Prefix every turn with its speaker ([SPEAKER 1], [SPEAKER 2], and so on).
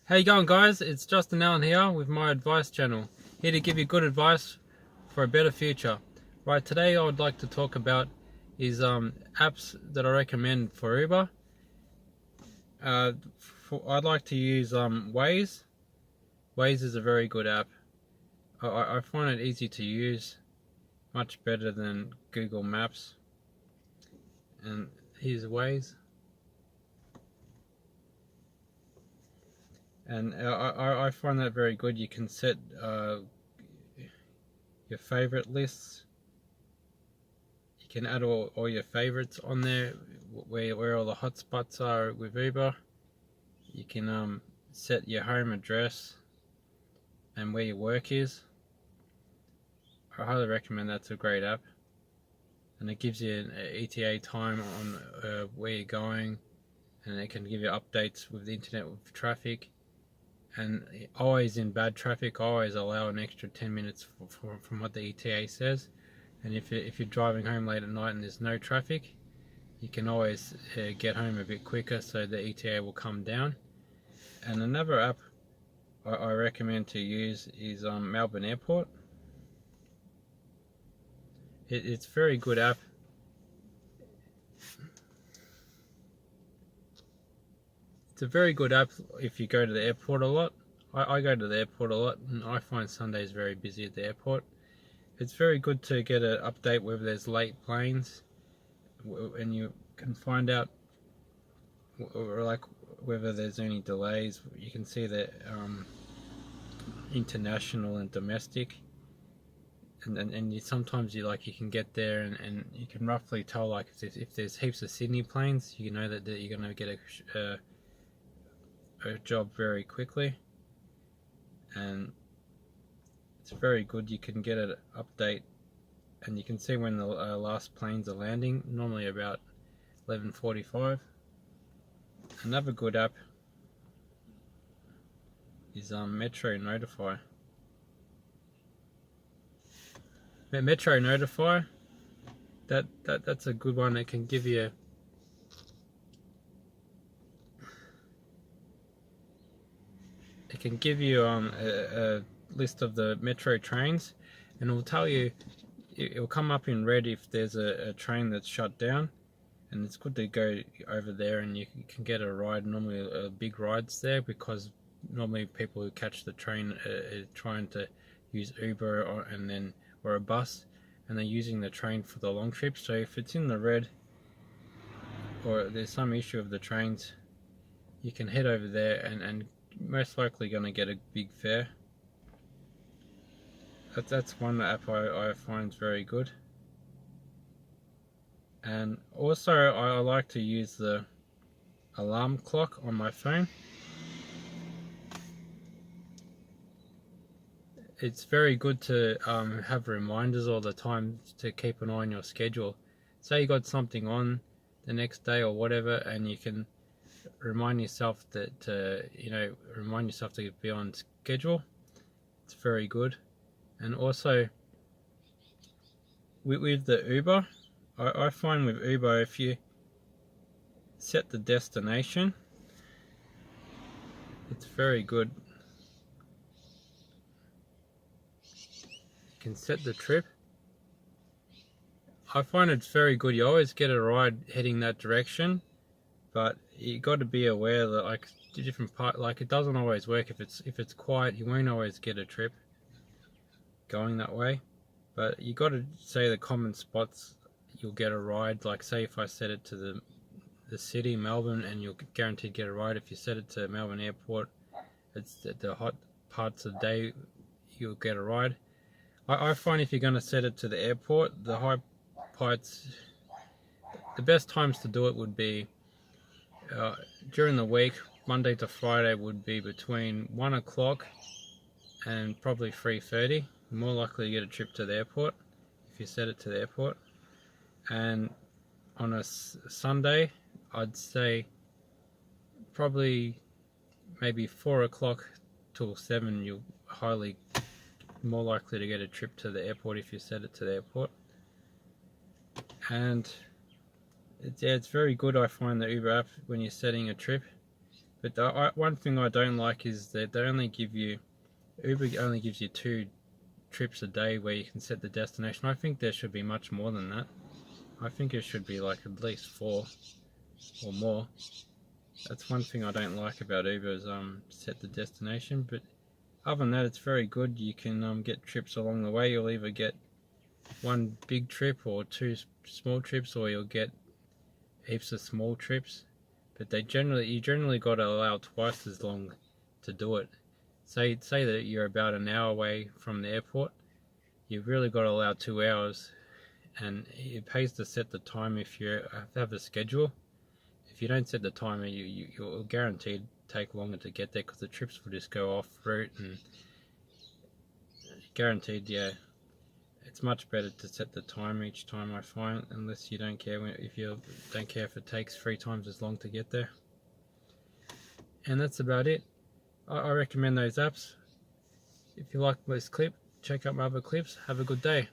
[SPEAKER 1] How you going, guys? It's Justin Allen here with my advice channel, here to give you good advice for a better future. Right, today I would like to talk about is apps that I recommend for Uber. I'd like to use Waze. Waze is a very good app. I find it easy to use, much better than Google Maps. And here's Waze. And I find that very good. You can set your favorite lists. You can add all your favorites on there, where all the hotspots are with Uber. You can set your home address and where your work is. I highly recommend. That's a great app, and it gives you an ETA time on where you're going, and it can give you updates with the internet, with traffic. And always in bad traffic, always allow an extra 10 minutes from what the ETA says. And if you're driving home late at night and there's no traffic, you can always get home a bit quicker, so the ETA will come down. And another app I recommend to use is Melbourne Airport. It's a very good app. It's a very good app if you go to the airport a lot. I go to the airport a lot, and I find Sundays very busy at the airport. It's very good to get an update whether there's late planes, and you can find out like whether there's any delays. You can see the international and domestic, and sometimes you can get there and you can roughly tell, like if there's heaps of Sydney planes, you know that you're going to get a job very quickly. And it's very good. You can get an update, and you can see when the last planes are landing, normally about 11:45. Another good app is Metro Notify. Metro Notify, that's a good one. It can give you a list of the metro trains, and it will tell you, it will come up in red if there's a train that's shut down. And it's good to go over there, and you can get a ride. Normally big rides there, because normally people who catch the train are trying to use Uber or a bus, and they're using the train for the long trips. So if it's in the red, or there's some issue of the trains, you can head over there and most likely going to get a big fare. That's one app I find very good. And also I like to use the alarm clock on my phone. It's very good to have reminders all the time to keep an eye on your schedule. Say you got something on the next day or whatever, and you can remind yourself that remind yourself to be on schedule. It's very good. And also with the Uber, I find with Uber, if you set the destination, it's very good. You can set the trip. I find it's very good. You always get a ride heading that direction, but you got to be aware that the different part, it doesn't always work. If it's quiet, you won't always get a trip going that way. But you got to say the common spots you'll get a ride. Like, say if I set it to the city, Melbourne, and you'll guaranteed get a ride. If you set it to Melbourne Airport, it's the hot parts of the day you'll get a ride. I find if you're going to set it to the airport, the high parts, the best times to do it would be during the week. Monday to Friday would be between 1 o'clock and probably 3:30. You're more likely to get a trip to the airport if you set it to the airport. And on a Sunday, I'd say probably maybe 4 o'clock till 7, you're highly more likely to get a trip to the airport if you set it to the airport. And it's very good. I find the Uber app when you're setting a trip. But one thing I don't like is that they only give you, Uber only gives you 2 trips a day where you can set the destination. I think there should be much more than that. I think it should be like at least 4 or more. That's one thing I don't like about Uber is set the destination. But other than that, it's very good. You can get trips along the way. You'll either get 1 big trip or 2 small trips, or you'll get heaps of small trips. But you generally got to allow twice as long to do it. Say that you're about an hour away from the airport, you've really got to allow 2 hours, and it pays to set the time if you have a schedule. If you don't set the timer, you're guaranteed to take longer to get there because the trips will just go off route, and guaranteed, yeah. It's much better to set the time each time, I find, unless you don't care if it takes 3 times as long to get there. And that's about it. I recommend those apps. If you like this clip, check out my other clips. Have a good day.